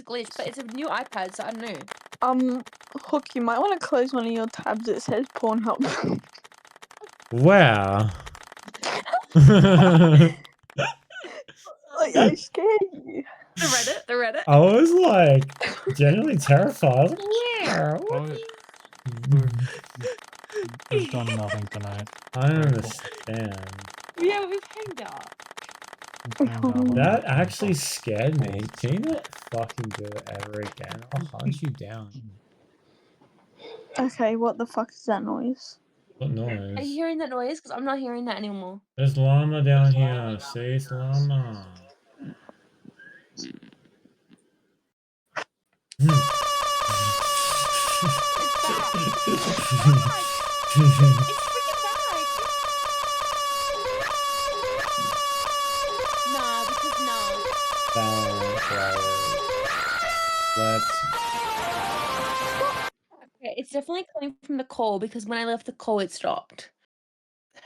was glitched, but it's a new iPad, so I don't know. Hook, you might want to close one of your tabs. It says Pornhub. Wow. Like, I scared you. The Reddit. I was like genuinely terrified. I was like, yeah. We've done nothing tonight. I understand. Yeah, we've hanged out. That actually scared me. Can you not fucking do it ever again? I'll hunt you down. Okay, what the fuck is that noise? What Are you noise? hearing that noise? Because I'm not hearing that anymore. There's llama down here. See, it's llama. Nah, because nah. Okay, it's definitely coming from the call because when I left the call, it stopped.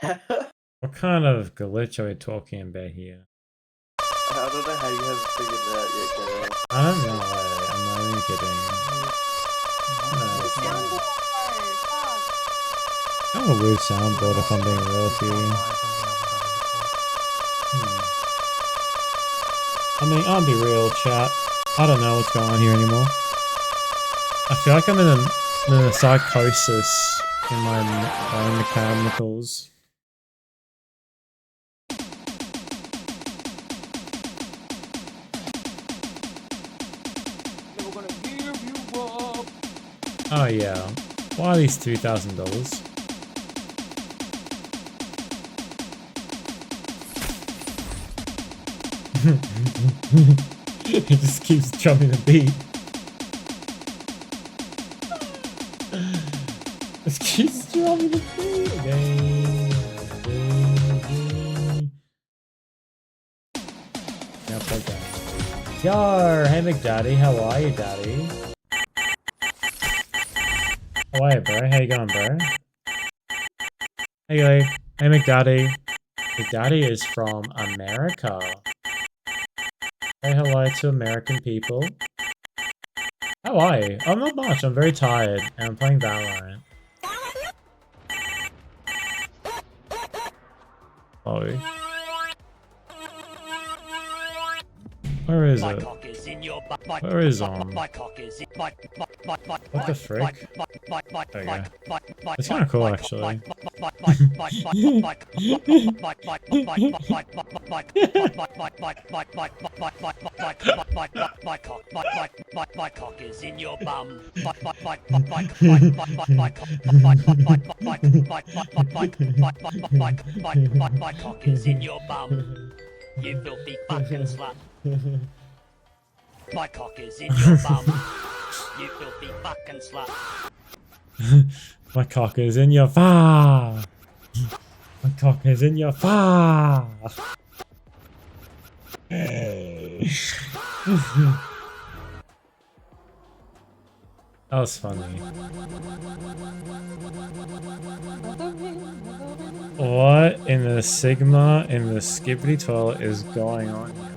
What kind of glitch are we talking about here? I don't know how you haven't figured it out yet, Kevin. I don't know. I'm not even kidding. I have a weird soundboard if I'm being real with you. I mean, I'll be real, chat. I don't know what's going on here anymore. I feel like I'm in a psychosis in my brain mechanicals. Oh yeah. Why are these $2,000? It just keeps drumming the beat. It keeps drumming the beat. Now play that. Yo, hey McDaddy, how are you, Daddy? How are you, bro? How you going, bro? Hey, McDaddy. McDaddy is from America. Say hello to American people. How are you? I'm not much. I'm very tired, and I'm playing Valorant. Oh. Where is it? Where is on? What the frick? There you go. It's kind of cool, actually. My cock is in your bum. My cock is in your bum. You filthy fucking slut. My cock is in your bum. You filthy fucking slut. My cock is in your fa. My cock is in your fa. That was funny. What in the Sigma in the skibbity toilet is going on here?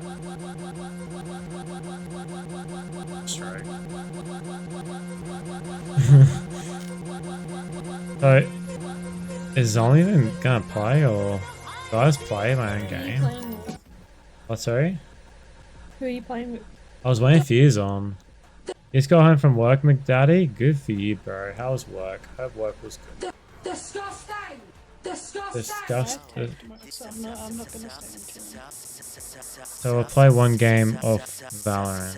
Strike. So, is Zolly even gonna play, or do I just play my own game? What, sorry? Who are you playing with? I was waiting for you, Zom. You just got home from work, McDaddy? Good for you, bro. How was work? I hope work was good. Disgusting! Disgusting. I'm not gonna stay until. So we'll play one game of Valorant.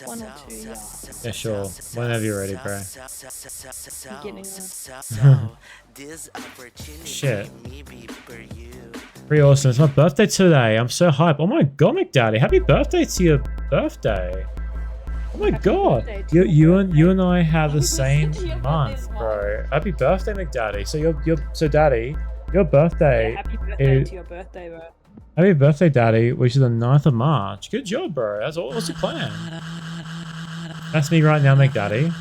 1 or 2, yeah. Yeah, sure. Whenever you're ready, bro. Beginning Shit. Pretty awesome. It's my birthday today. I'm so hyped. Oh my god, McDaddy. Happy birthday to your birthday. Oh my god. You and I have the same month, bro. Happy birthday, McDaddy. So Daddy, your birthday Happy birthday is to your birthday, bro. Happy birthday, Daddy, which is the 9th of March. Good job, bro. That's all. What's your plan? That's me right now, McDaddy.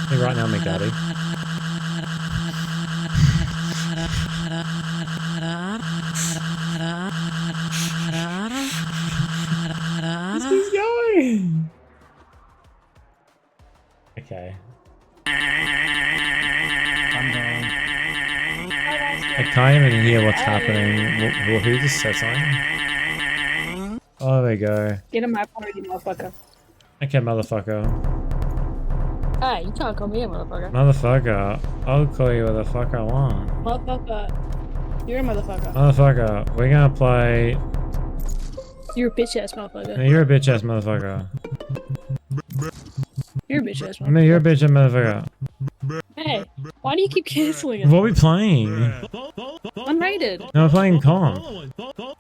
Me right now, McDaddy. This is Okay. I'm going. I can't even hear what's happening. Who just said something? Oh, there we go. Get in my party, motherfucker. Okay, motherfucker. Hey, you can't call me a motherfucker. Motherfucker. I'll call you whatever the fuck I want. Motherfucker. You're a motherfucker. Motherfucker. We're gonna play... You're a bitch ass motherfucker. No, you're a bitch ass motherfucker. You're a bitch ass No, motherfucker. you're a bitch ass motherfucker. Hey, why do you keep canceling it? What are we playing? Unrated. No, we're playing comp.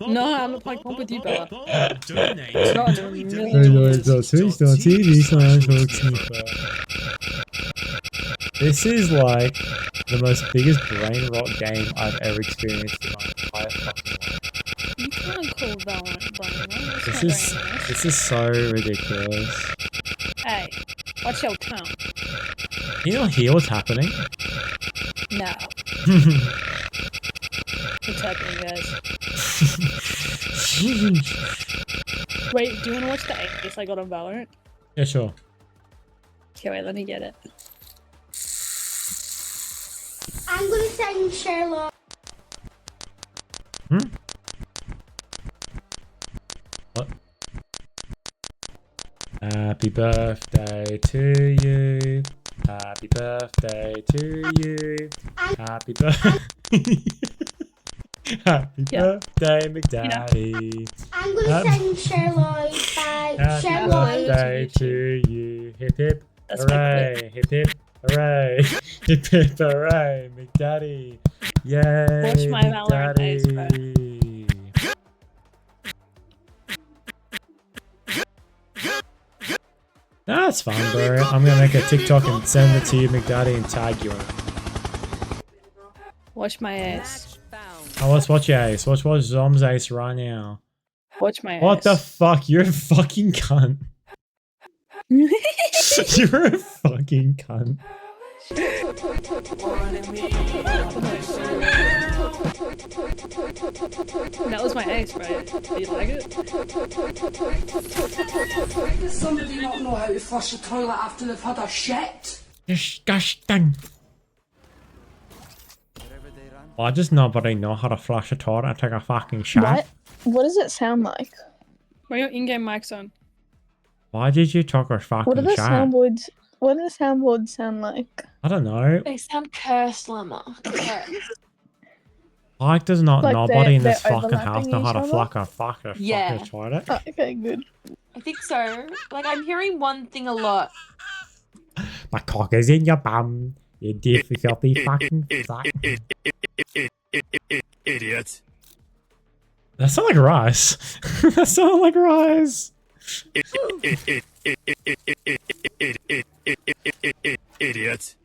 No, I'm not playing comp with you, Bella. This is like the most biggest brain rot game I've ever experienced in my entire fucking life. You can't call Valorant brain rot. This is so ridiculous. Hey, watch your tongue. Can you not hear what's happening? No. What's happening, guys? Wait, do you want to watch the ace I got on Valorant? Yeah, sure. Okay, wait, let me get it. I'm gonna send Sherlock. What? Happy birthday to you. Happy birthday to you. Happy birthday. Happy birthday, McDaddy. I'm gonna send Sherlock by Happy Sherlock. birthday to you. Hip hip. That's my Hooray. Hip hip. Hooray. Hip hip. Hooray. McDaddy. Yay. Watch my Valorant ace, bro. That's fine, bro. I'm gonna make a TikTok and send it to you, McDaddy, and tag you in it. Watch my ace. Oh, let's watch your ace. Watch Zom's ace right now. Watch my ace. What the fuck? You're a fucking cunt. You're a fucking cunt. That was my ace, bro. Do you like it? Does somebody not know how to flush a toilet after they've had a shit? Disgusting. Why does nobody know how to flush a toilet and take a fucking shot? What? What does it sound like? Why are your in-game mics on? Why did you take a fucking What do the shot? soundboards? What do the soundboards sound like? I don't know. They sound cursed, llama. Like, does not Like nobody in they're this fucking house overlapping know how to each flush a fucking Yeah. toilet? Oh, okay, good. I think so. Like, I'm hearing one thing a lot. My cock is in your bum. You filthy fucking fuck. Idiot. That sounds like rice. That sounds like rice. Idiot.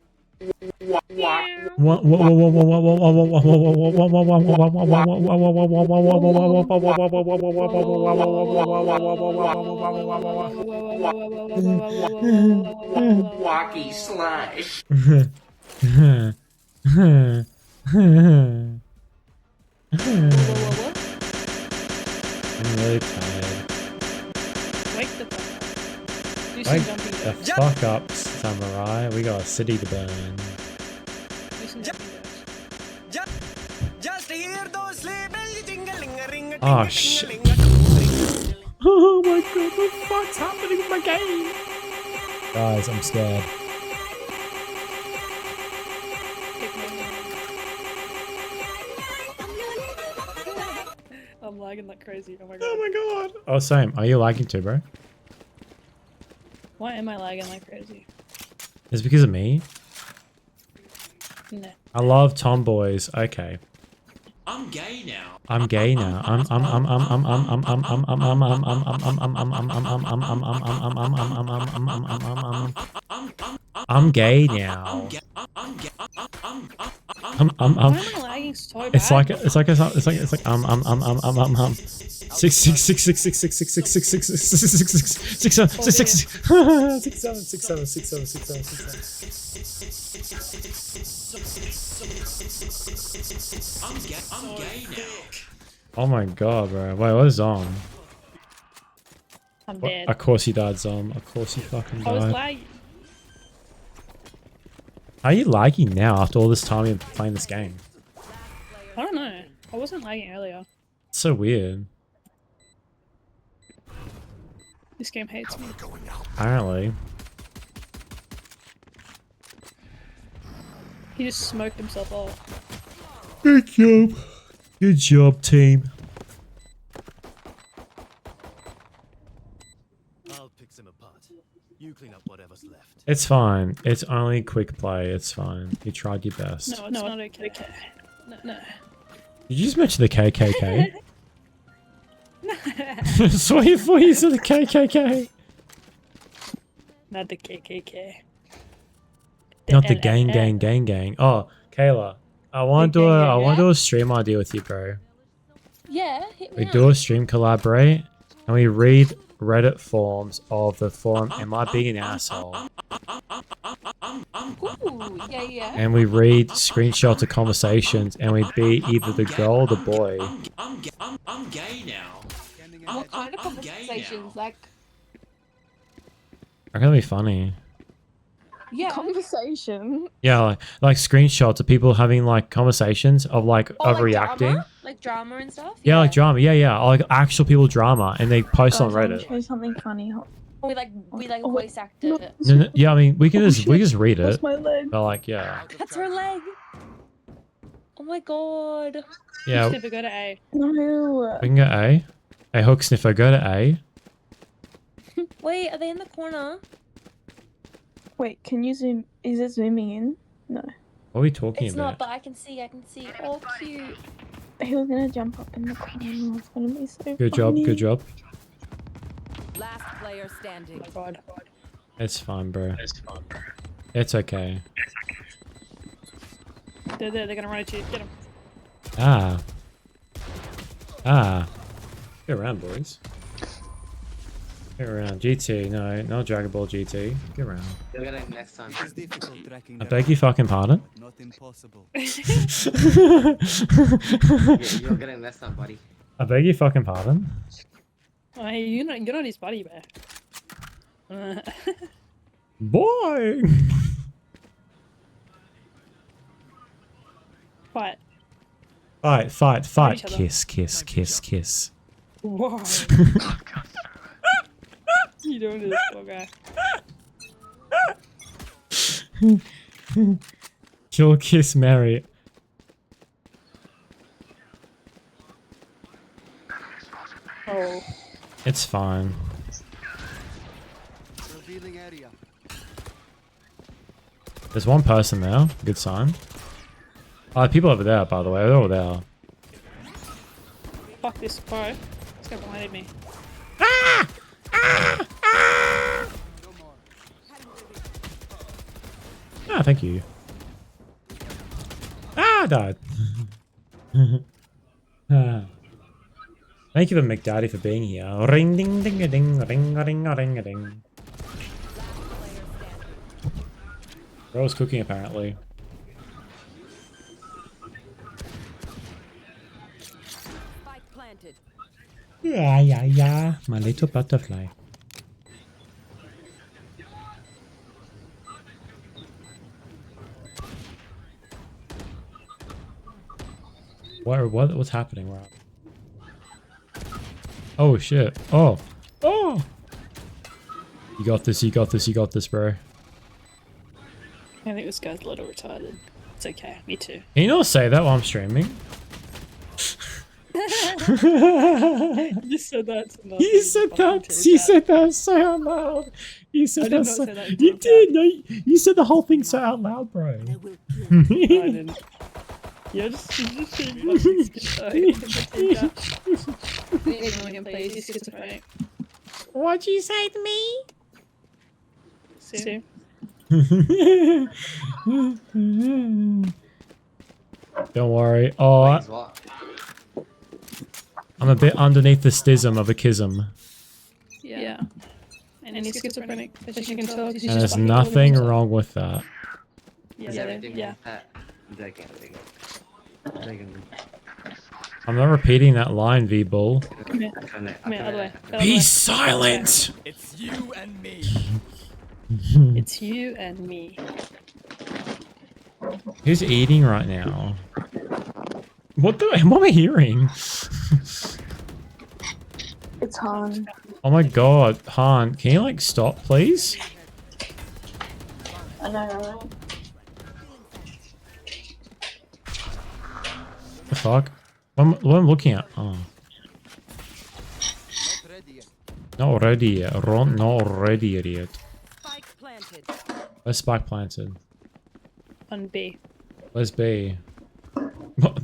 Wacky slash. I'm really tired. Wake the fuck up. Do some Wake jumping the jacks. fuck up, samurai. We got a city to burn. Do some jumping jacks. Just hear those sleigh bells jingling-a-ring-a-ting-a-ting-a-ling. Oh shit. Oh my god, what the fuck's happening with my game? Guys, I'm scared. I'm lagging like crazy. Oh my god. Oh my god. Oh, same. Are you lagging too, bro? Why am I lagging like crazy? It's because of me. No. I love tomboys. Okay. I'm gay now. I'm gay now. I'm gay now. Why am I lagging so bad? It's like six seven six seven six seven six seven. I'm gay now. Oh my god, bro. Wait, what is on? I'm What? dead. Of course you died, Zom. Of course you fucking I was died. lagging. How are you lagging now after all this time you've been playing this game? I don't know. I wasn't lagging earlier. It's so weird. This game hates me. Apparently. He just smoked himself off. Good job. Good job, team. I'll pick them apart. You clean up whatever's left. It's fine. It's only quick play. It's fine. You tried your best. No, it's not okay. No. Did you just mention the KKK? So you thought you said the KKK? Not the KKK. Not the gang. Oh, Kayla, I want to do a stream idea with you, bro. Yeah, hit We me do up. a stream collaborate, and we read Reddit forums of the forum. Am I being an asshole? Ooh, yeah. And we read screenshots of conversations, and we beat either the girl or the boy. I'm gay now. What kind of conversations? Like, Are gonna be funny. yeah. Conversation. Yeah, like screenshots of people having like conversations of like Oh, like overreacting. drama? Like drama and stuff? Yeah, like drama. Yeah, like actual people drama, and they post on Guys, I'll Reddit. show you something funny. We like Oh, voice acted it. No, yeah, I mean we can Oh, just shit. read That's it, my leg. but like yeah, That's her leg. Oh my god. yeah, Sniffer, go to A. No. we can go A. Hey, Hook Sniffer, go to A. Wait, are they in the corner? Wait, can you zoom? Is it zooming in? No. What are we talking It's about? not, but I can see. Oh, cute. He was gonna jump up in the corner. It's gonna be so Good job, funny. good job. Last player standing. Oh god. It's fine, bro. It's okay. They're there, they're gonna run at you. Get him. Ah. Get around, boys. Get around. GT, no, not Dragon Ball GT. Get around. You'll get it next time. I beg your fucking pardon? Not impossible. You'll get it next time, buddy. I beg your fucking pardon? Oh, hey, you're not his buddy, man. Boy! Fight. Fight. each other. Kiss. Whoa. You doing to this poor guy? Kill, kiss, marry. Oh. It's fine. There's one person there. Good sign. Oh, people over there, by the way. They're all there. Fuck this pro. This guy behind me. Ah, thank you. I died. Thank you for McDaddy for being here. Ring ding ding a ding ring a ding a ring a ding. Bro's cooking apparently. Spike planted. Yeah, my little butterfly. What's happening? Where? Oh shit! Oh! You got this! Bro. I think this guy's a little retarded. It's okay. Me too. Can you not say that while I'm streaming? You said that. You said that so out loud. You said I did that not so. say that. You did. No, you said the whole thing so out loud, bro. No, I didn't. You're just being fucking schizophrenic. Ignore him, please. He's schizophrenic. What'd you say to me? See? Don't worry. Oh, I'm a bit underneath the stism of a kism. Yeah. And he's schizophrenic. As you can tell, he's And just there's fucking nothing all the wrong with that. Is Yeah, everything yeah. I'm joking. I'm not repeating that line, V-Bull. Come here. Come here, other way. Other Be way. silent! It's you and me. It's you and me. Who's eating right now? What am I hearing? It's Han. Oh my god, Han, can you like stop, please? I know, right? The fuck? What am I looking at? Oh. Not ready yet. Not ready yet. Spike planted. Where's spike planted? On B. Where's B?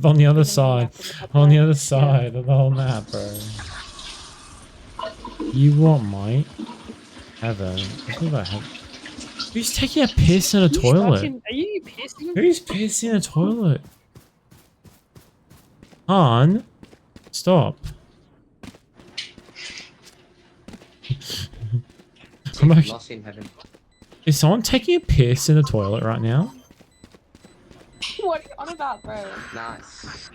On the other side. On the other side of the whole map, bro. You what, mate? Heaven. Who's taking a piss in a toilet? Are you pissing? Who's pissing in a toilet? Han, stop. I'm actually, Lost in heaven. is someone taking a piss in the toilet right now? What are you on about, bro? Nice.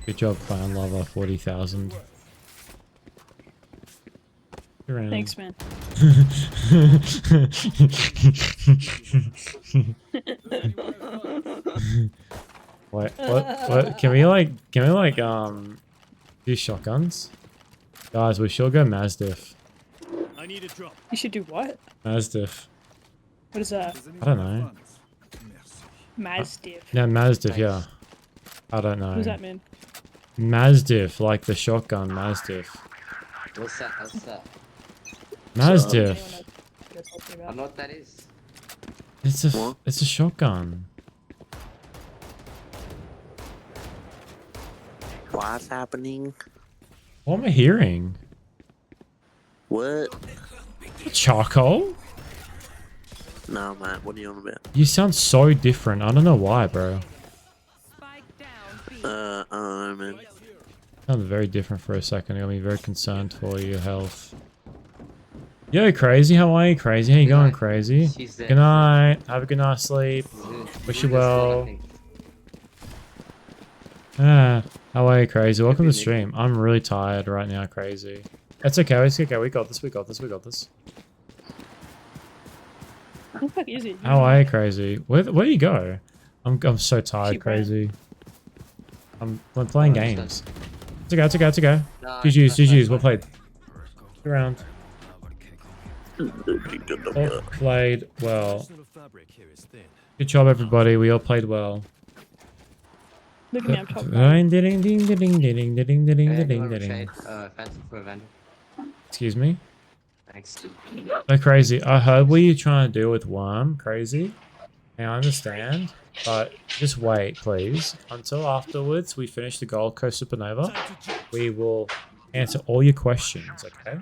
Good job, Clown Lover 40,000. Thanks, man. What? Can we like, do shotguns? Guys, we should go Mazdiff. I need a drop. You should do what? Mazdiff. What is that? I don't know. Mazdiff. Yeah, Mazdiff, yeah. I don't know. What does that mean? Mazdiff, like the shotgun, Mazdiff. What's that? What's that? Mazdiff. I know what that is. It's a shotgun. What's happening? What am I hearing? What? Charcoal? No, man. What are you on about? You sound so different. I don't know why, bro. Spike down. B. I don't know, man. Sounded very different for a second. I got me very concerned for your health. Yo, Crazy, how are you, Crazy? How you going, Crazy? She's there. Good night. Have a good night's sleep. Wish you well. Ah, how are you, Crazy? Welcome to the stream. I'm really tired right now, Crazy. It's okay, it's okay. We got this, we got this, we got this. Who the fuck is it? How are you, Crazy? Where do you go? I'm so tired, Crazy. We're playing games. It's okay, it's okay, it's okay. GG's, well played. Good round. All played well. Good job, everybody. We all played well. Look at me, I'm top. Fancy for a vendor. Excuse me? Thanks. Oh, Crazy. I heard what you're trying to do with Worm, Crazy. And I understand, but just wait, please. Until afterwards we finish the Gold Coast Supernova, we will answer all your questions, okay?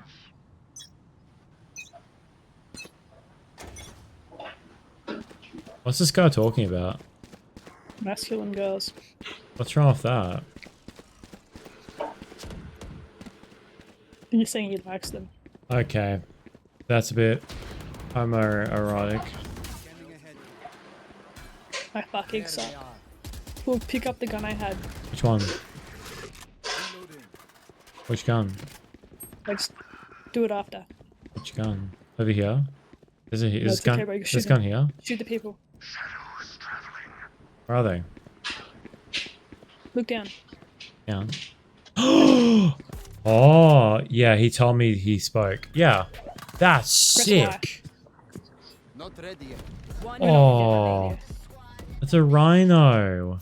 What's this guy talking about? Masculine girls. What's wrong with that? You're saying he likes them. Okay. That's a bit homoerotic. I fucking suck. We'll pick up the gun I had. Which one? Which gun? Like, do it after. Which gun? Over here? Is it here? No, Is it's this gun, okay, bro. You this shoot gun them. here? Shoot the people. Where are they? Look down. Down. Oh, yeah, he told me he spoke. Yeah. That's sick. Not ready yet. Oh. It's a rhino.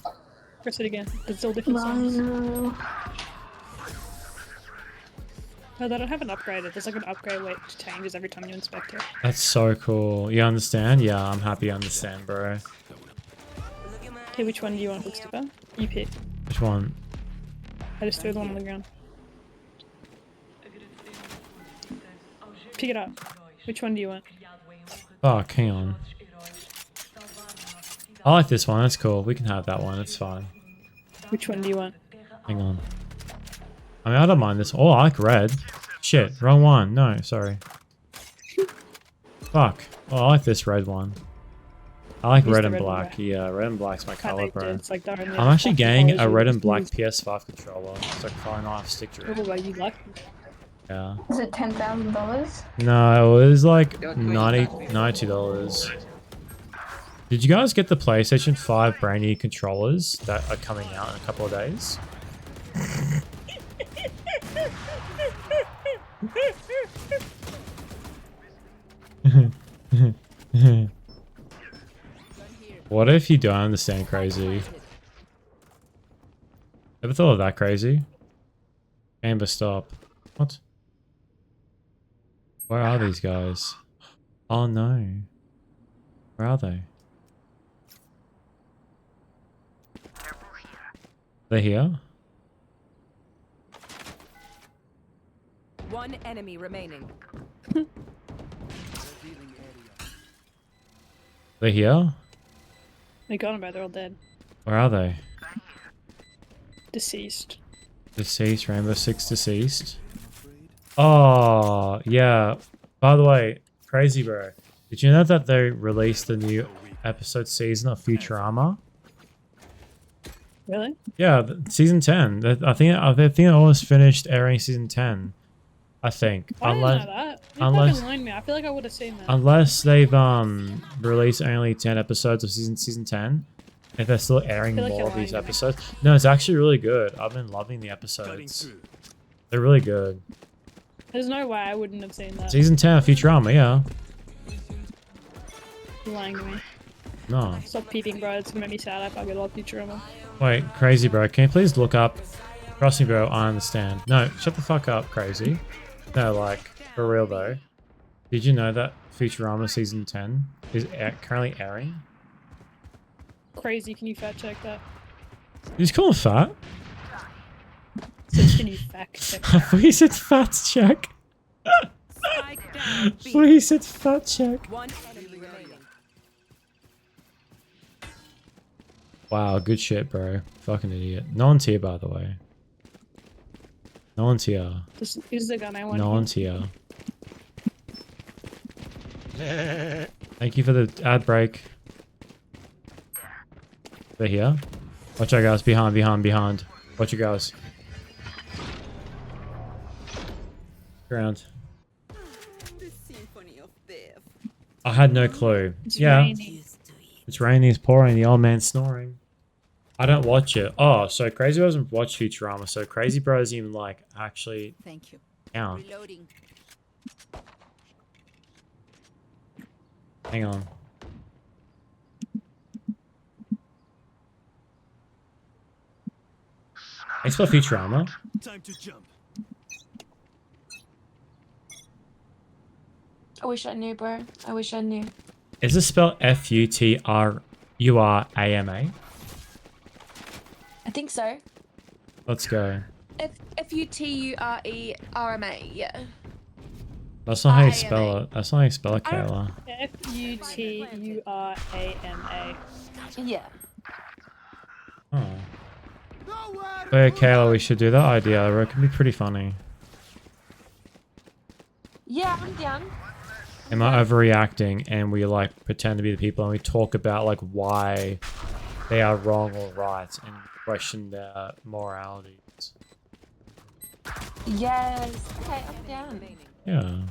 Press it again. There's still different sounds. Rhino. No, they don't have an upgrade. There's like an upgrade where it changes every time you inspect it. That's so cool. You understand? Yeah, I'm happy I understand, bro. Okay, which one do you want, Hook Skipper? You pick. Which one? I just threw the one on the ground. Pick it up. Which one do you want? Fuck, hang on. I like this one. That's cool. We can have that one. It's fine. Which one do you want? Hang on. I mean, I don't mind this. Oh, I like red. Shit, wrong one. No, sorry. Fuck. Oh, I like this red one. I like Use red the and red and black. black. Yeah, red and black's my color, bro. It's like the only I'm actually fucking getting colours a you red can and black use. PS5 controller. It's like $5.5 stick drift. Oh, well, you like Yeah. Is it $10,000? No, it was like Don't $92. Did you guys get the PlayStation 5 brand new controllers that are coming out in a couple of days? What if you don't understand crazy? Ever thought of that crazy? Amber, stop. What? Where are these guys? Oh no. Where are they? They're here? One enemy remaining. They're here? They got about they're all dead. Where are they? Deceased. Deceased, Rainbow Six deceased. Oh, yeah. By the way, crazy bro. Did you know that they released the new episode season of Futurama? Really? Yeah, season 10. I think it almost finished airing season 10. I think. I didn't know that. You unless fucking lined me. I feel like I would have seen that. unless they've released only 10 episodes of season 10. If they're still airing feel like more you're of these lying to me. episodes. No, it's actually really good. I've been loving the episodes. They're really good. There's no way I wouldn't have seen that. Season 10 of Futurama, yeah. You're lying to me. No. Stop peeping, bro. It's gonna make me sad. I probably love Futurama. Wait, crazy bro. Can you please look up? Trust me, bro. I understand. No, shut the fuck up, crazy. No, like, for real though. Did you know that Futurama season 10 is currently airing? Crazy. Can you fact check that? You just call him fat? So can you fact check I thought you said fat check. Spike down. I thought you said fat check. One enemy remaining. Wow, good shit, bro. Fucking idiot. No one's here, by the way. No one's here. This is the gun I want. No one's here. Thank you for the ad break. They're here. Watch out, guys. Behind. Watch you guys. Ground. I had no clue. It's yeah. raining. It's raining, it's pouring, the old man's snoring. I don't watch it. Oh, so Crazy Bro doesn't watch Futurama, so Crazy Bro doesn't even like actually Thank you. count. Reloading. Hang on. Thanks for Futurama. Time to jump. I wish I knew, bro. I wish I knew. Is this spelled Futrama? I think so. Let's go. Futurema, yeah. That's not how you spell it. That's not how you spell it, Kayla. Futurama. Yeah. Oh. But yeah, Kayla, we should do that idea. It can be pretty funny. Yeah, I'm down. Am I overreacting and we like pretend to be the people and we talk about like why they are wrong or right and question their moralities? Yes. Okay, I'm down. Yeah.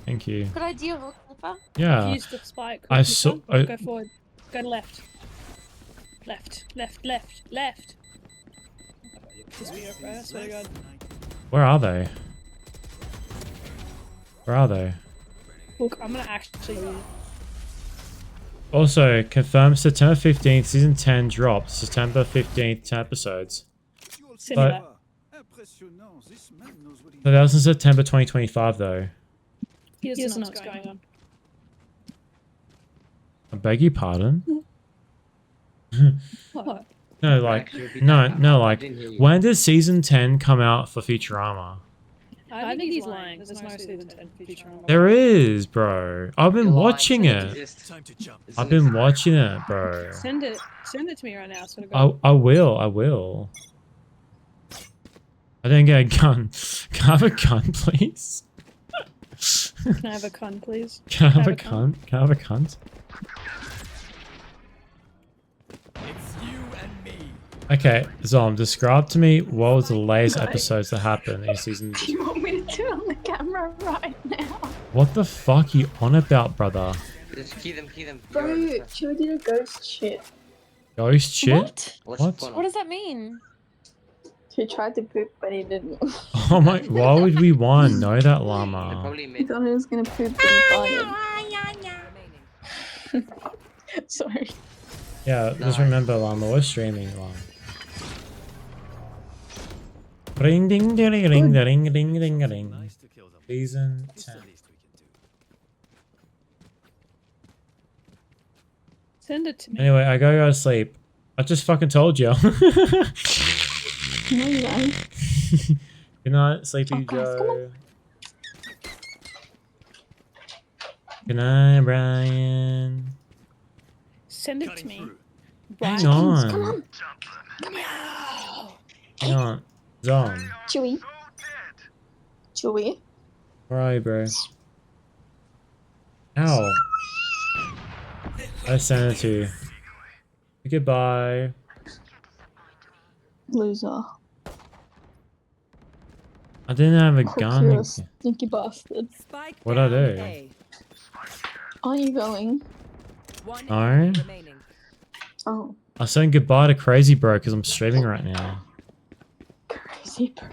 Thank you. Good idea, Roll Clipper. Yeah. Use the spike. I saw. Go forward. Go left. Left. Piss me off, bro. I swear to God. Where are they? Where are they? Look, I'm gonna actually. Also, confirmed September 15th, season 10 drops. September 15th, 10 episodes. Send me that. But that was in September 2025, though. He doesn't know what's going on. I beg your pardon? What? No, like, no, like, when did season 10 come out for Futurama? I think he's lying. There's no season 10 Futurama. There is, bro. I've been watching it. I've been watching it, bro. Send it to me right now. So go. I will. I didn't get a gun. Can I have a gun, please? Can I have a cunt, please? Can I have a cunt? Can I have a cunt? Okay, Zom, describe to me what was the latest episodes that happened in season. Do you want me to do it on the camera right now? What the fuck are you on about, brother? Just key them, key them. Bro, Chewie did a ghost shit. Ghost shit? What? What? What does that mean? He tried to poop, but he didn't. Oh my, why would we want to know that, llama? Probably He made thought he was gonna poop, but he farted. Sorry. Yeah, just remember, llama, we're streaming, llama. Ring ding ding ring ring ring ring ring ring. Season 10. Send it to me. Anyway, I gotta go to sleep. I just fucking told you. No, you don't. Good night, Sleepy Oh, guys, come Joe. Good night, Brian. Send it to me. Hang Right. on. Come on. Hang on. Zom. Chewie. Chewie. Where are you, bro? Ow. I sent it to you. Goodbye. Loser. I didn't have a Hook, gun. you're a stinky bastard. Spike What'd I down do? A. Aren't you going? One No. enemy remaining. Oh, I saying goodbye to Crazy Bro because I'm streaming right now. crazy bro.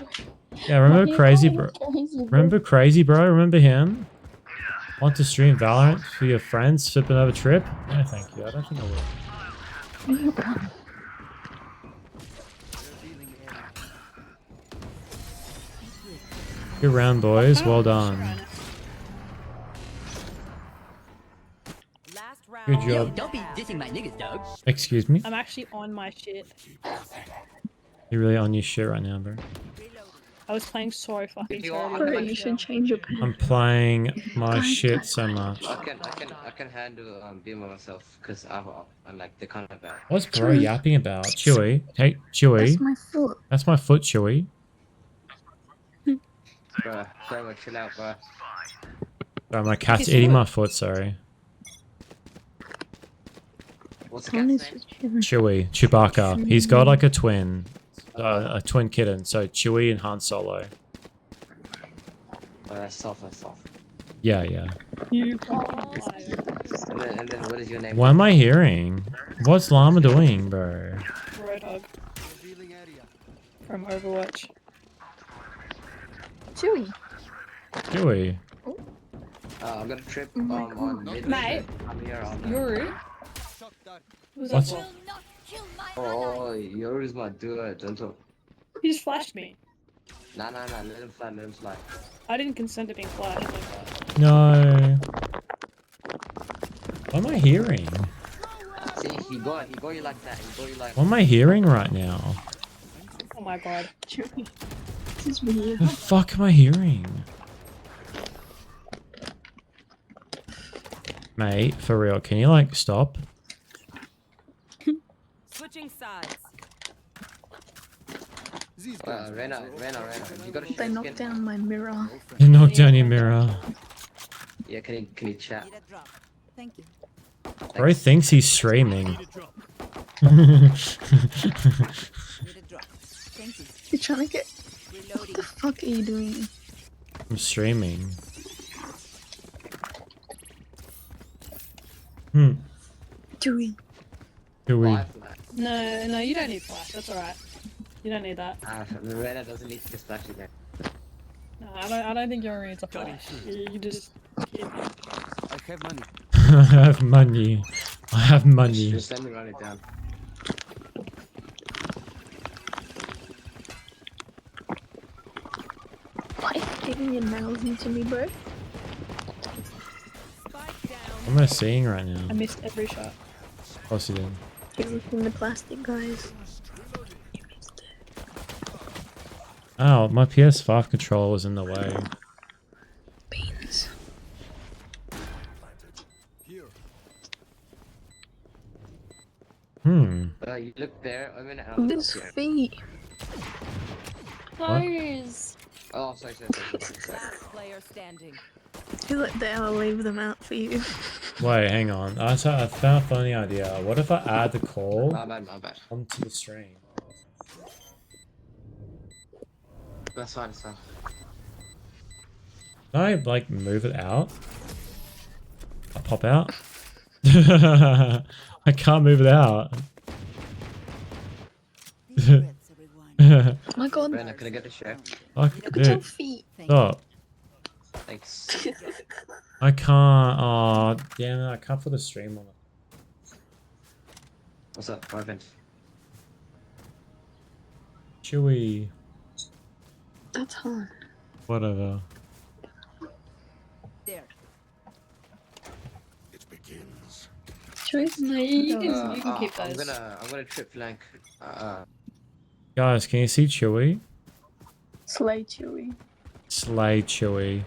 Yeah, remember Why are Crazy you Bro? calling me crazy, bro? Remember Crazy Bro? Remember him? Want to stream Valorant for your friends? Flip another trip? No, thank you. I don't think I will. Good round, boys. Well done. Last round. Good job. Don't be dissing my niggas, dog. Excuse me? I'm actually on my shit. You're really on your shit right now, bro. I was playing so fucking Bro, Bro, terribly. you should change your pen. I'm playing my shit so much. I can handle being by myself because I'm like the kind of bad. What's bro yapping about? Chewy. Hey, Chewy. That's my foot. That's my foot, Chewy. Bro, chill out, bro. Oh, my cat's eating my foot, sorry. What's the cat's name? Chewy. Chewbacca. He's got like a twin. A twin kitten. So Chewy and Han Solo. That's soft, that's soft. Yeah, yeah. You And then what is your name? What am I hearing? What's Llama doing, bro? Roadhog. From Overwatch. Chewie. Chewy. I'm gonna trip Oh my on mid. Mate. I'm here on. Yoru? Who's What's- that for? Oh, Yoru's my dude. Don't talk. He just flashed me. Nah. Let him fly. Let him fly. I didn't consent to being flashed like that. No. What am I hearing? See, he go you like that. He go you like. What am I hearing right now? Oh my god. Chewie. This is weird. What the fuck am I hearing? Mate, for real, can you like stop? Switching sides. Rena. You gotta They knocked down my mirror. You knocked down your mirror. Yeah, can you chat? Need a drop. Thank you. Bro thinks he's streaming. Need a drop. Thank you. You're trying to get. What Reloading. the fuck are you doing? I'm streaming. Hmm. Chewie. Who we? No, you don't need flash. That's alright. You don't need that. Rena doesn't need to splash again. No, I don't think Yoru needs a flash. You just... I have money. I have money. I have money. Just let me run it down. Why are you digging your nails into me, bro? Spike down. What am I seeing right now? I missed every shot. Of course you did. You're looking the plastic, guys. Oh, my PS5 controller was in the way. Beans. Hmm. You look there. I mean, I'll look This here. feet. Nose. Oh, sorry. Last player standing. Feel like there, I'll leave them out for you. Wait, hang on. I found a funny idea. What if I add the call My bad. onto the stream? That's fine, it's fine. Can I like move it out? I'll pop out. I can't move it out. Oh my god. Brenda, can I get the share? Fuck, Look at your dude. feet. Stop. Thanks. I can't. Oh, damn it. I can't put the stream on it. What's up, Marvin? Chewy. That's hard. Whatever. There. Choice? No, you can keep I'm those. gonna trip flank. Guys, can you see Chewy? Slay Chewy. Slay Chewy.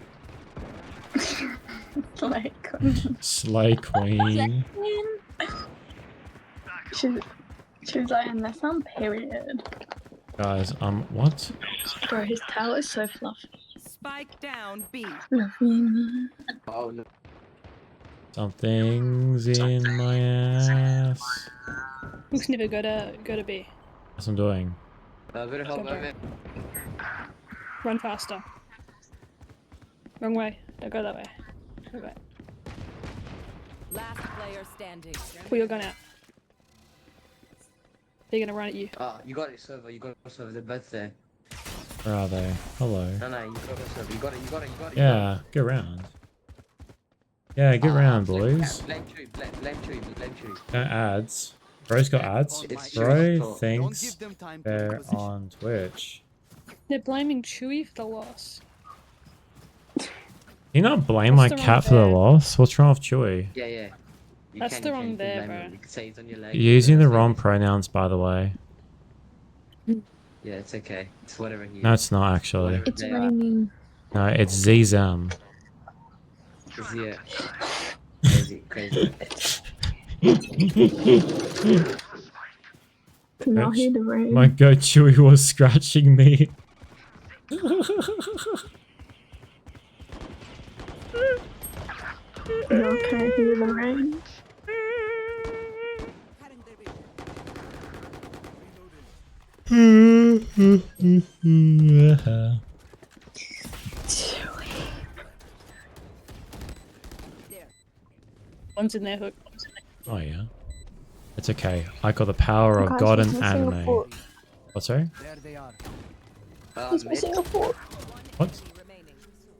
Slay Queen. Slay Queen. She's like, unless I'm period. Guys, what? Bro, his tail is so fluffy. Spike down B. Fluffy. Oh no. Something's in my ass. Looks never go to B. That's what I'm doing. Bit of help, man. Run faster. Wrong way. Don't go that way. Go back. Last player standing. Pull your gun out. They're gonna run at you. You got it, server. You got it, server. They're both there. Where are they? Hello. No, you got it, server. You got it. Yeah, get around. Yeah, get around, boys. Blame Chewy. No ads. Bro's got ads. It's Bro Chewy's thinks they're on Twitch. They're blaming Chewy for the loss. Can you not blame my What's the cat wrong for the there? loss? What's wrong with Chewy? Yeah. You That's can- the you wrong can there, blame bro. him. You can say he's on your leg. You're using the wrong pronouns, by the way. Yeah, it's okay. It's whatever he is. No, it's not actually. Whatever It's they are. raining. No, it's Zizam. Yeah. Crazy. Can y'all hear the rain? My goat Chewy was scratching me. Y'all can't hear the rain? One's in their hook. Oh yeah. It's okay. I got the power of Guys, God he's and missing a anime. foot. What, sorry? He's missing a foot. What?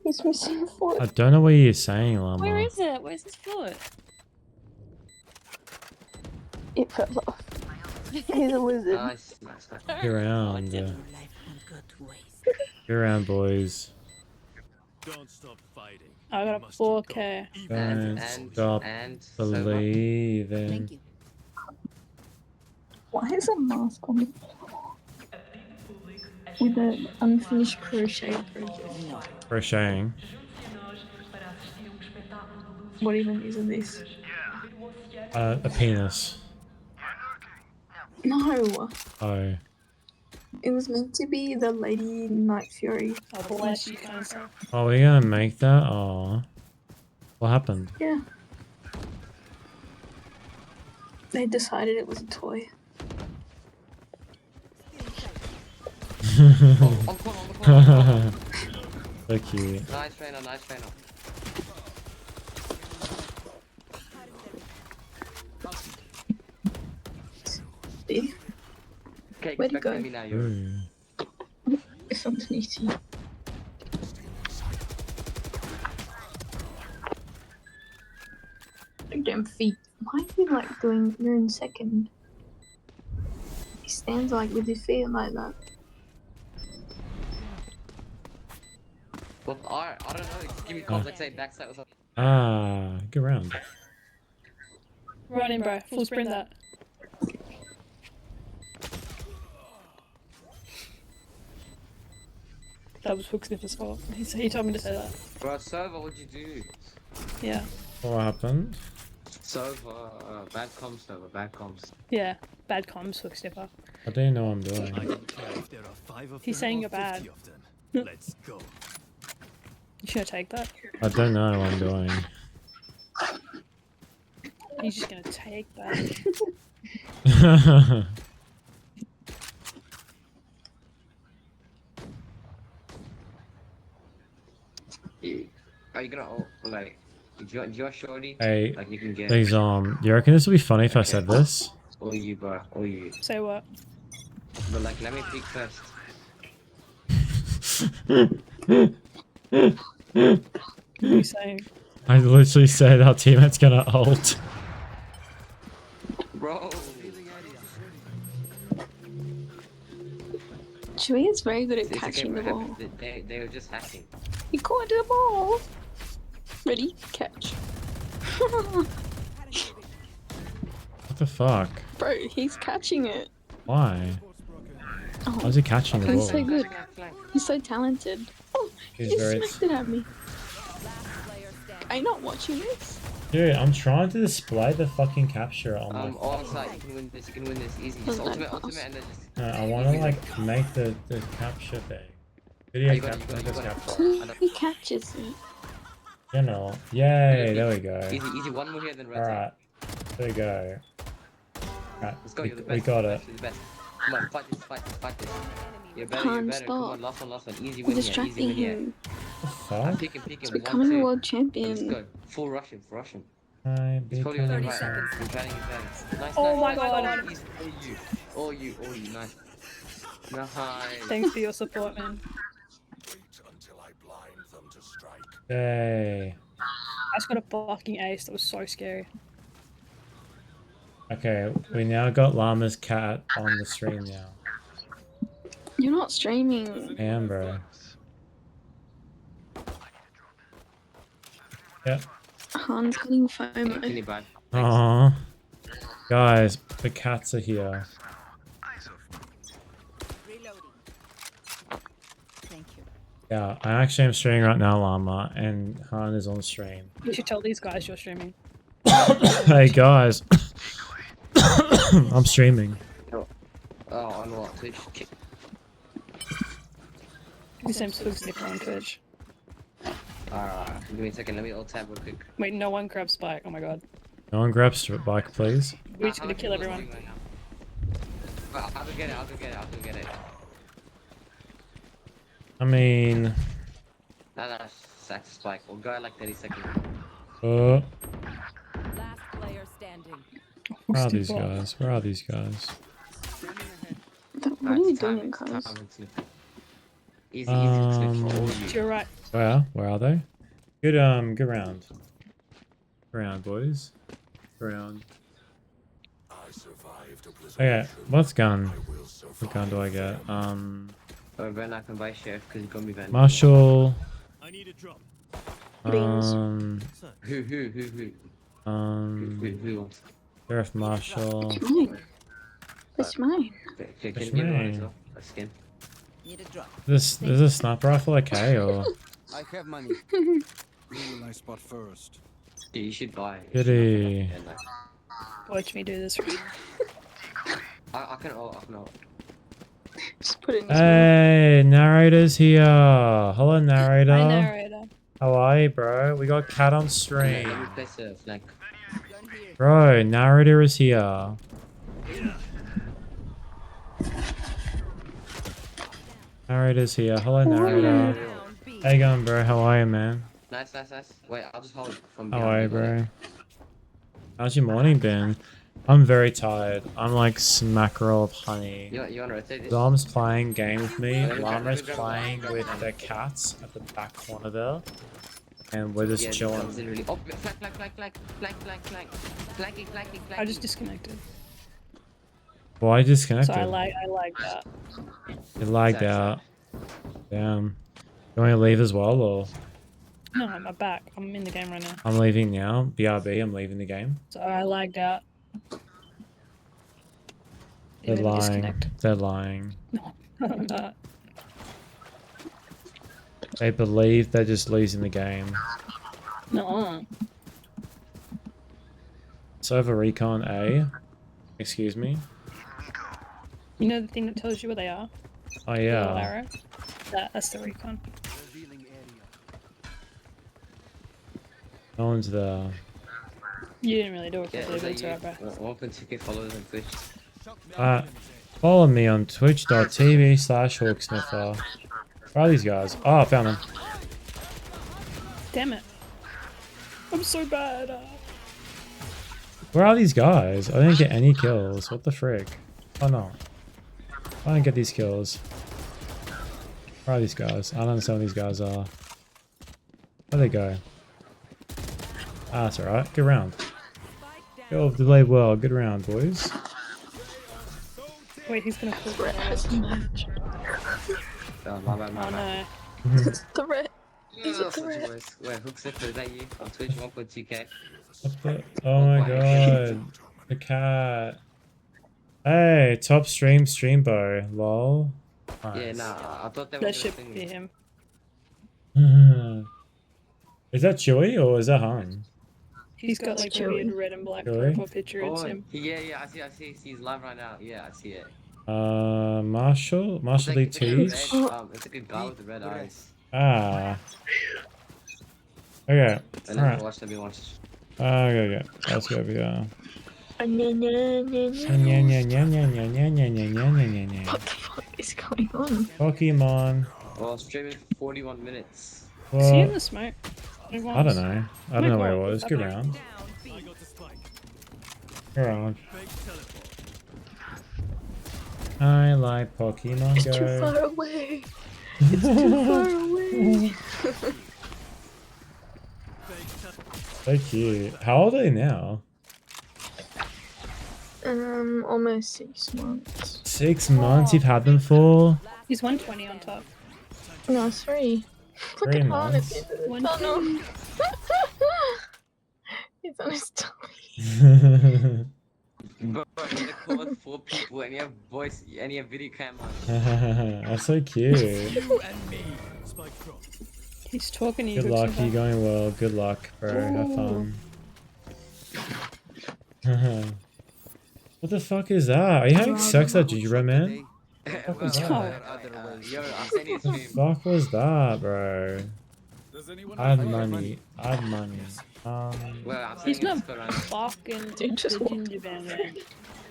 He's missing a foot. I don't know what you're saying, Llama. Where is it? Where's his foot? It fell off. He's a lizard. Nice. Get around. Get around, boys. Don't stop fighting. I got a 4K. Don't stop believing. Thank you. Why is a mask on the floor? With an unfinished crochet project. Crocheting. What even is this? A penis. No! Oh. It was meant to be the Lady Night Fury. Oh, bless you, cancer. Oh, we're gonna make that? Oh. What happened? Yeah. They decided it was a toy. So cute. Nice trainer. See? Okay, Where'd it expect go? me now, you're. Ooh. It's underneath you. Damn feet. Why are you like doing? You're in second. He stands like with his feet like that. Well, I don't know. Just give me comms like say backside or something. Ah, get around. Right in, bro. Full sprint that. That was Hook Sniffer's fault. He told me to say that. Bro, server, what'd you do? Yeah. What happened? Server, bad comms, server, bad comms. Yeah. Bad comms, Hook Sniffer. I don't know what I'm doing. I don't care if there are 5 of He's them saying or you're 50 bad. of them. Let's go. You should take that. I don't know what I'm doing. He's just gonna take that. Are you gonna like? Do you want shorty? Hey, Like you can get. these you reckon this would be funny if I said this? Or you, bro. Or you. Say what? But like, let me peek first. What are you saying? I literally said our teammate's gonna ult. Bro. Chewie is very good at It's catching the ball. They were just hacking. He caught the ball. Ready? Catch. What the fuck? Bro, he's catching it. Why? Oh, How's he catching the he's so ball? good. He's so talented. Oh, He's he very- smacked it at me. Are you not watching this? Dude, I'm trying to display the fucking capture on my On site, you can win this. You can win this easy. Just ultimate, and then just. I want to like make the capture thing. Video you got it, capture, you got it, capture. He catches it. General. Yay, there we go. Easy. One more here, then red. Alright, there we go. Alright, Let's go. You're the best. we got it. You're the best. Come on, fight this. You're better. Can't Come stop. on, last one. Easy I'm win here. distracting Easy win here. him. The I'm fuck? picking. He's 1, becoming 2. a world Let's champion. go. Full Russian. I He's probably on the 30 right. seconds. I'm planning. Nice. Oh nice. my god. Easy. All you. Nice. Nice. Thanks for your support, man. Yay. I just got a fucking ace. That was so scary. Okay, we now got Llama's cat on the stream now. You're not streaming. I am, bro. Yep. Han's getting FOMO. Really bad. Aww. Guys, the cats are here. Yeah, I actually am streaming right now, Llama, and Han is on stream. You should tell these guys you're streaming. Hey guys, I'm streaming. Oh, on what? Twitch? You seem so snicker on Twitch. Give me a second. Let me ult tab real quick. Wait, no one grabs Spike. Oh my god. No one grabs the bike, please. We're just gonna kill everyone. I'll go get it. I mean, No, sack spike. We'll go at like 30 seconds. Last player standing. where are these guys? Where are these guys? What are you doing, cuz? Easy for all of To you. your right. Where are they? Good round. Good round, boys. Good round. Okay, what's gun? What gun do I get? Then I can buy sheriff because it's gonna be Van. Marshall. I need a drop. Who? Sheriff Marshall. It's mine. It's mine. Can Which you get one man? as well? A skin. Need a drop. Is a sniper rifle okay or? I have money. Who will I spot first? Yeah, you should buy it. Goody. Watch me do this. I can ult. Just put it in his Hey, narrator's here. Hello, narrator. Hi, narrator. How are you, bro? We got cat on Let stream. me place a flank. Bro, narrator is here. Narrator's here. Hello, narrator. How you going, bro? How are you, man? Nice. Wait, I'll just hold it from How behind. are you, bro? How's your morning been? I'm very tired. I'm like smackerel of honey. You wanna rotate this? Dom's playing game with me. Let me Llama's grab playing one. with the cats at the back corner there. And we're just Yeah, chilling. Dom's in really. Oh, flanking. I just disconnected. Why So disconnected? I like that. It lagged out. Damn. You want to leave as well, or? No, I'm back. I'm in the game right now. I'm leaving now. BRB, I'm leaving the game. So I lagged out. They're Even lying. disconnect. They're lying. No, I'm not. They believe they're just losing the game. No. Server recon A. Excuse me. You know the thing that tells you where they are? Oh The little yeah. arrow? That's the recon. No one's there. You didn't really do it Yeah, quickly, is but that it's you? alright, bro. 1.2k followers on Twitch. Follow me on twitch.tv/hawksniffer. Where are these guys? Oh, I found them. Damn it. I'm so bad. Where are these guys? I didn't get any kills. What the frick? Oh no. I didn't get these kills. Where are these guys? I don't understand where these guys are. Where'd they go? Ah, that's alright. Good round. Go delayed well. Good round, boys. Wait, he's gonna pull Threat has emerged. My bad. no. Threat. Is Oh, it threat? wait, Hook's it, is that you? On Twitch 1.2k. What the? Oh my god. The cat. Hey, top streambo. Lol. Nice. Yeah, nah, I thought that That was should thing. be him. Is that Chewy or is that Han? He's got like a weird red and black Really? profile picture. It's Oh, him. yeah, I see. He's live right now. Yeah, I see it. Marshall It's Lee like a Teach. it's like a guy with the red eyes. Ah. Okay. And Alright. let me watch. Okay. Let's go over here. What the fuck is going on? Pokemon. Well, streaming 41 minutes. Is he in What? the smoke? I don't know. I don't know where it was. Good round. Good round. I like Pokemon It's Go. too far away. It's too far away. So cute. How old are they now? Almost 6 months. 6 months you've had them for? He's 120 on top. No, 3. Look 3 at Han at months. the end of the tunnel. He's on his tummy. Bro, in the call with 4 people and you have voice and you have video cam on. That's so cute. He's talking to you. Good luck, you going well. Good luck, bro. Have fun. What the fuck is that? Are you having sex at Jiro, man? Well, was that? yo, I'm sending you a What the stream. fuck was that, bro? Add money. Add money. Well, I'm He's sending you not this code right now. barking Dude, just the walk. ginger man.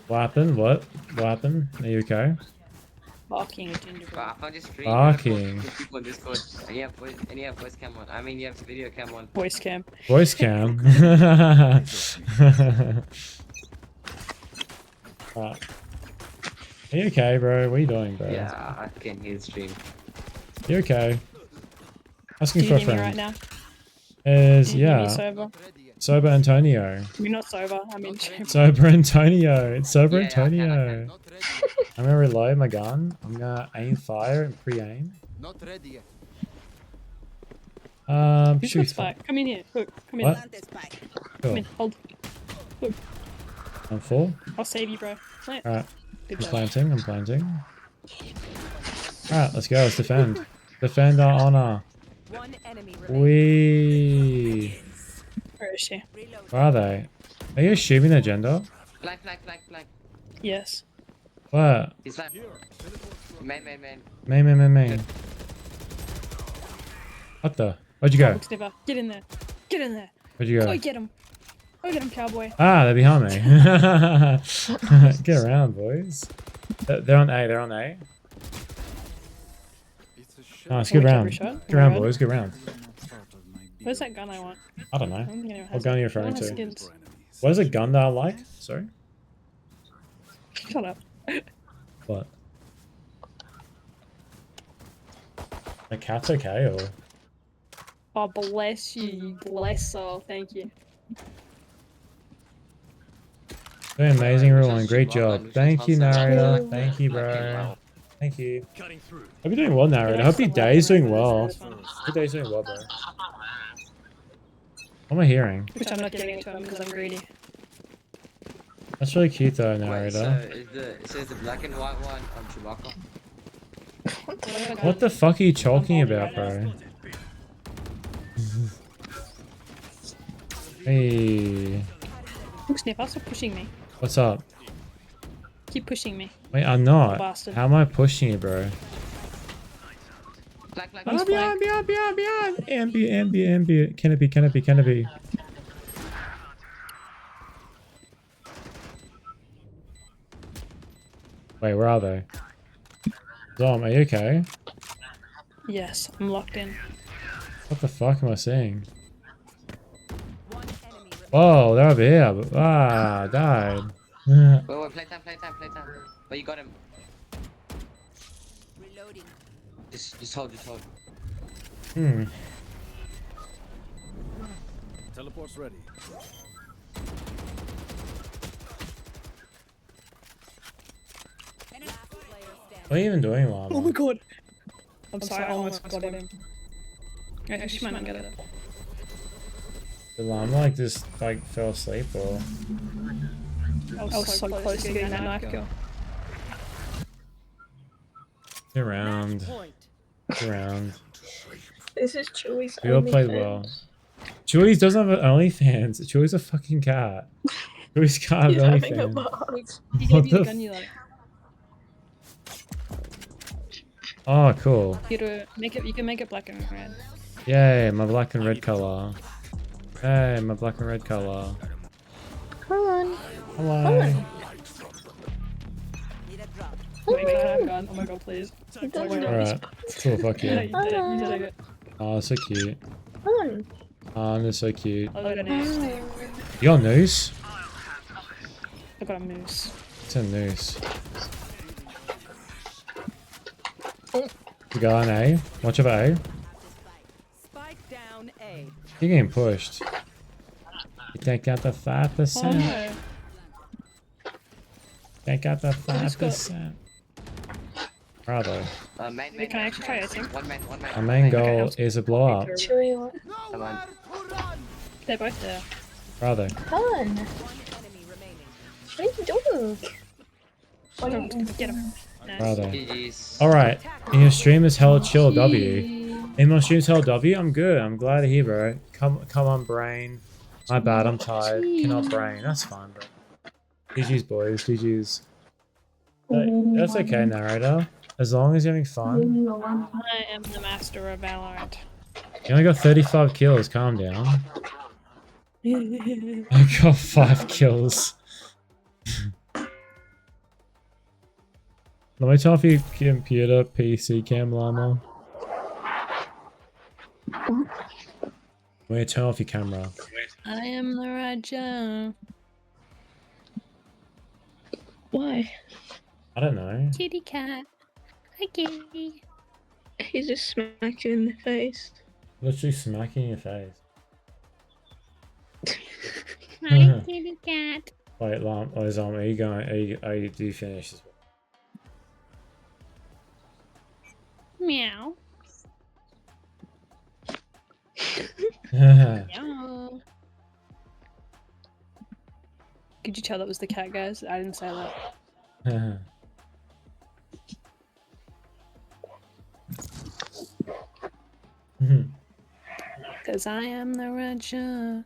What happened? What happened? Are you okay? Barking a ginger But man. I found your stream. Barking. People in Discord and you have voice cam on. I mean, you have video cam on. Voice cam. Voice cam. Are you okay, bro? What are you doing, bro? Yeah, I can hear the stream. You okay? Do Asking you for a hear me right friend. now? Is Do you hear me yeah. sober? Sober Antonio. You're not sober. I mean, Sober Antonio. It's Sober Yeah, I can. Antonio. I'm gonna reload my gun. I'm gonna aim fire and pre-aim. Not ready yet. who's Shoot. got spike? Come in here. Look, come in. What? Come Cool. in. Hold. Look, I'm full. I'll save you, bro. Plant. Alright. Good I'm job. planting. I'm planting. Alright, let's go. Let's defend. Defend our honor. One enemy remaining. Wee. Where is she? Where are they? Are you assuming their gender? Flag. Yes. What? He's like, man. Main. What the? Where'd you go? Look, Snipper. Get in there. Get in there. Where'd you Go go? get him. Go get him, cowboy. Ah, they're behind me. Get around, boys. They're on A. They're on A. Nice, good Watch round. every shot. Good round, Alright. boys. Good round. Where's that gun I want? I don't know. I don't think anyone What has gun are you it. referring No one has to? skins. What is a gun that I like? Sorry? Shut up. What? The cat's okay, or? Oh, bless you. Bless her. Thank you. Doing amazing, everyone. Great job. Thank you, narrator. Thank you, bro. Thank you. Hope you're doing well, narrator. I hope your day's doing well. Your day's doing well, bro. What am I hearing? Which I'm not giving it to him because I'm greedy. That's really cute, though, Wait, so narrator. is the black and white one Chewbacca? What the fuck are you talking about, bro? Hey. Look, Snipper, stop pushing me. What's up? Keep pushing me. Wait, I'm not. Bastard. How am I pushing you, bro? Black. Oh, beyond. Ambient. Can it be? Wait, where are they? Dom, are you okay? Yes, I'm locked in. What the fuck am I seeing? Whoa, they're over here. Ah, died. Wait, playtime. But you got him. Reloading. Just hold. Hmm. Teleport's ready. What are you even doing, Llama? Oh my god! I'm sorry, I almost got him. Okay, she might not get it. The llama like just like fell asleep or? I was so close to getting that knife kill. Get around. Get around. This is Chewy's We all played well. Chewy's doesn't have an OnlyFans. Chewy's a fucking cat. Chewy's can't have OnlyFans. He What gave you the the gun you like. Oh, cool. You can make it black and red. Yay, my black and red color. Hey, my black and red color. Come on. Hello. Oh my god, I'm gone. Oh my god, please. Alright. Cool, fuck Yeah, you. you did it. You did it. Oh, so cute. Come Oh, they're so cute. I got a noose. You got a noose? I got a moose. It's a noose. You got an A? Watch over A. Spike down A. You're getting pushed. You take out the 5%. Oh no. Take out the 5%. Bravo. Main, Can I actually try it? One man. Our main goal is a blow up. Chewy, what? Come on. They're both there. Bravo. Come on. What are you doing? Get him. Bravo. GG's. Alright. In your stream is held chill W. In my stream's held W? I'm good. I'm glad to hear, bro. Come on, brain. My bad, I'm tired. Cannot brain. That's fine, bro. GG's, boys. GG's. That's okay, narrator. As long as you're having fun. I am the master of Valorant. You only got 35 kills. Calm down. I got 5 kills. Let me turn off your computer, PC cam, llama. Let me turn off your camera. I am the Raja. Why? I don't know. Kitty cat. Hi, kitty. He just smacked you in the face. Literally smacking your face. Hi, kitty cat. Wait, llama, are you going? Are you do you finish this? Meow. Yeah. Meow. Could you tell that was the cat, guys? I didn't say that. Because I am the Raja.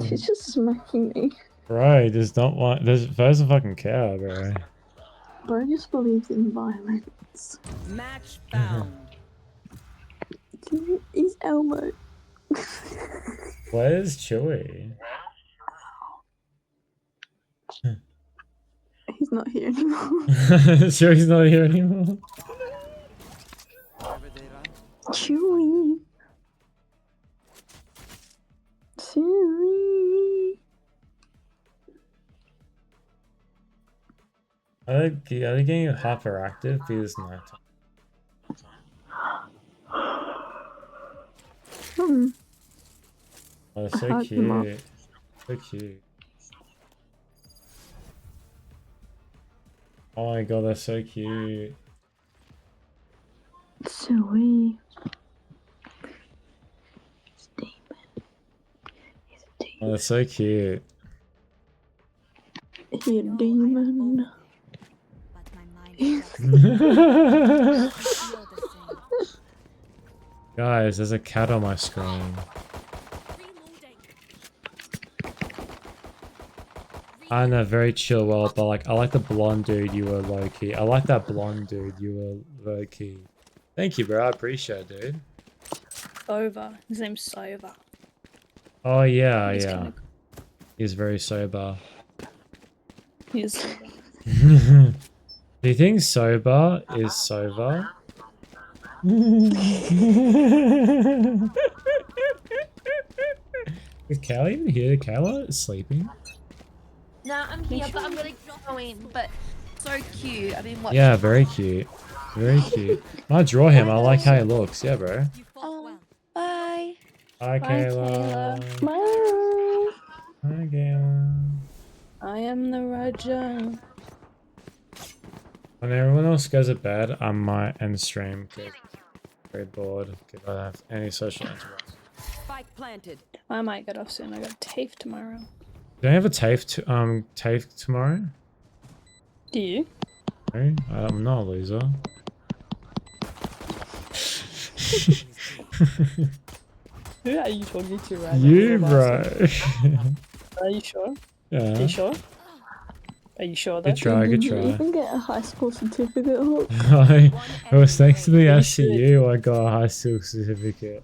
He's just smacking me. Bro, does not want. There's a fucking cow, bro. Bro just believes in violence. Match found. He's Elmo. Where's Chewy? He's not here anymore. Chewy's not here anymore. Chewy. Chewy. Are they getting hyperactive because night? Oh, so cute. So cute. Oh my god, they're so cute. Chewy. Oh, they're so cute. He's a demon. Guys, there's a cat on my screen. I know, very chill world, but like, I like the blonde dude, you were low key. I like that blonde dude, you were low key. Thank you, bro. I appreciate it, dude. Sova. His name's Sova. Oh yeah, He's yeah. kinda- He's very sober. He's Do you think sober is sober? Is Kayla even here? Kayla is sleeping. Nah, I'm here, but I'm really going. But so cute. I've been watching. Yeah, very cute. Very cute. I draw him. I like how he looks. Yeah, bro. Oh, bye. Hi, Kayla. Bye. Hi, Kayla. I am the Raja. When everyone else goes to bed, I might end stream because I'm very bored because I don't have any social interaction. Spike planted. I might get off soon. I got TAFE tomorrow. Do I have a TAFE tomorrow? Do you? No, I'm not a loser. Who are you talking to right You, now? bro. Are you sure? Yeah. Are you sure? Are you sure Good that? try, good Did you try. even get a high school certificate, Hook? It was thanks to the SCU I got a high school certificate.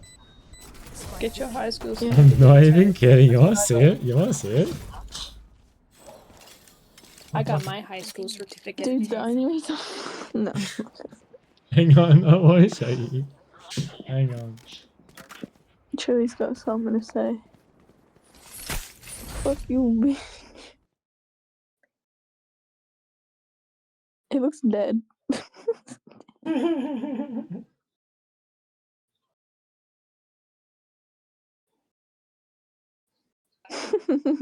Get your high school I'm certificate. not even kidding. You want to see it? You want to see it? I got my high school certificate. Dude, the only reason. No. Hang on, I want to show you. Hang on. Chili's got something to say. Fuck you, bitch. It looks dead.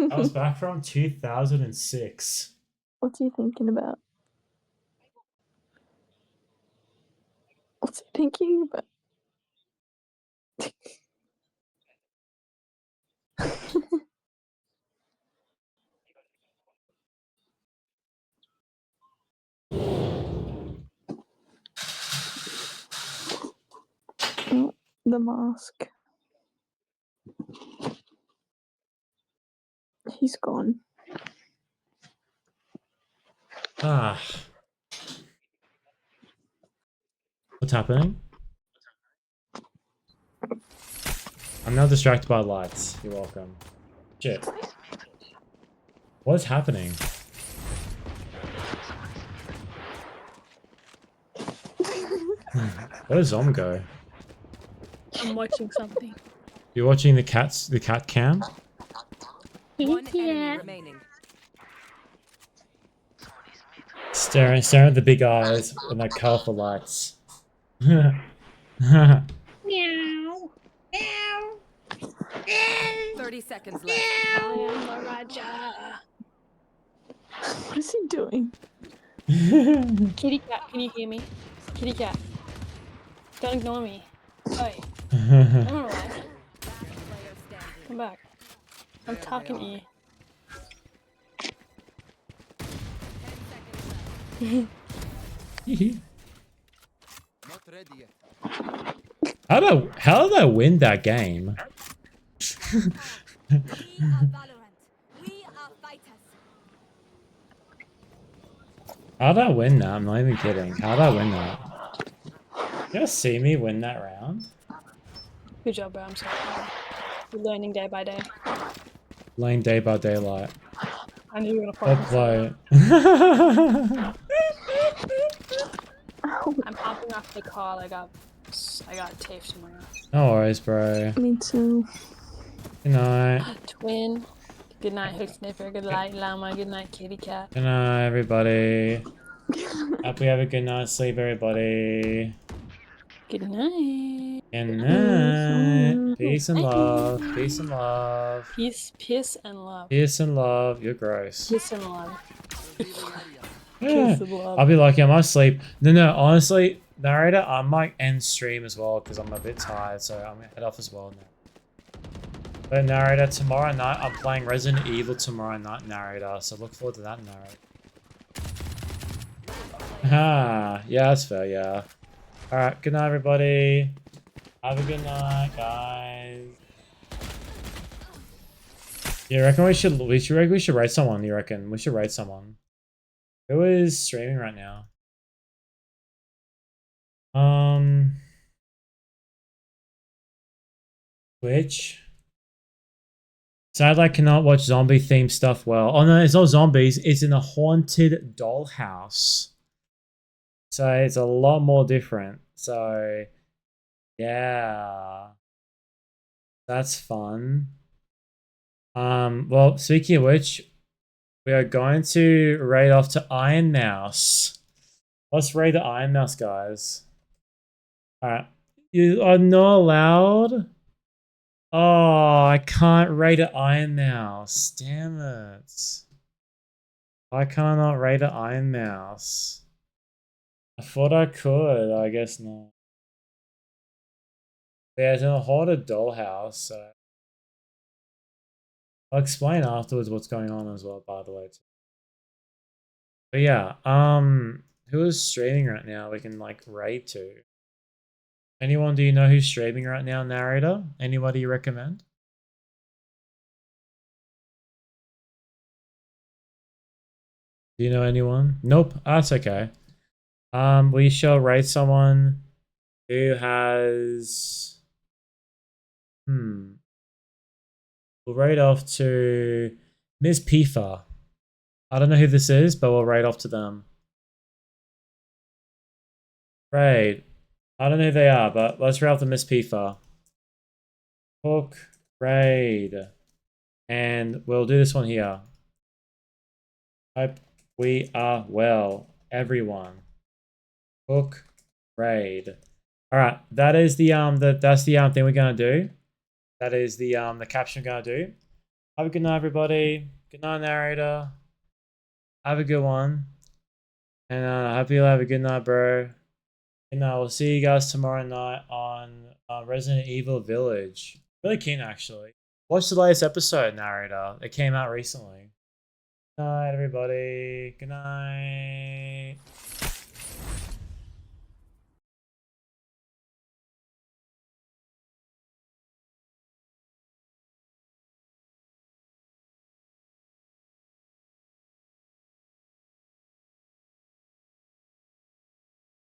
I was back from 2006. What's he thinking about? What's he thinking about? Oh, the mask. He's gone. Ah. What's happening? I'm now distracted by lights. You're welcome. Shit. What is happening? Where does Zom go? I'm watching something. You're watching the cat cam? One enemy remaining. Staring at the big eyes and the colorful lights. Meow. Meow. 30 seconds left. I am the Raja. What is he doing? Kitty cat, can you hear me? Kitty cat. Don't ignore me. Oi. I'm alright. Come back. I'm talking to you. Not ready yet. How did I win that game? We are valorant. We are fighters. How did I win that? I'm not even kidding. How did I win that? You guys see me win that round? Good job, bro. I'm sorry. You're learning day by day. Lane day by daylight. I knew you were Well gonna played. I'm hopping off the call. I got TAFE tomorrow. No worries, bro. Me too. Good night. Twin. Good night, Hook Sniffer. Good night, Llama. Good night, Kitty Cat. Good night, everybody. Hope you have a good night's sleep, everybody. Good night. Good night. Peace and love. Peace and love. Peace and love. Peace and love. You're gross. Peace and love. Yeah. Peace and love. I'll be lucky. I might sleep. No. Honestly, narrator, I might end stream as well because I'm a bit tired, so I'm gonna head off as well now. But narrator, tomorrow night I'm playing Resident Evil tomorrow night, narrator. So look forward to that, narrator. Ah, yeah, that's fair. Yeah. All right. Good night, everybody. Have a good night, guys. You reckon we should rate someone? You reckon we should rate someone? Who is streaming right now? Twitch. Sadly, I cannot watch zombie themed stuff well. Oh no, it's not zombies. It's in a haunted dollhouse. So it's a lot more different. So Yeah. That's fun. Well, speaking of which, we are going to raid off to Iron Mouse. Let's raid the Iron Mouse, guys. Alright. You are not allowed? Oh, I can't raid an Iron Mouse. Damn it. Why can't I not raid an Iron Mouse? I thought I could. I guess not. Yeah, it's in a haunted dollhouse, so I'll explain afterwards what's going on as well, by the way. But yeah, who is streaming right now we can like raid to? Anyone, do you know who's streaming right now, narrator? Anybody you recommend? Do you know anyone? Nope, that's okay. We shall raid someone who has we'll raid off to Ms. Pifa. I don't know who this is, but we'll raid off to them. Raid. I don't know who they are, but let's raid off to Miss Pifa. Hook, raid. And we'll do this one here. Hope we are well, everyone. Hook, raid. Alright, that is the that's the thing we're gonna do. That is the caption we're gonna do. Have a good night, everybody. Good night, narrator. Have a good one. And I hope you'll have a good night, bro. And we'll see you guys tomorrow night on Resident Evil Village. Really keen, actually. Watch the latest episode, narrator. It came out recently. Good night, everybody. Good night.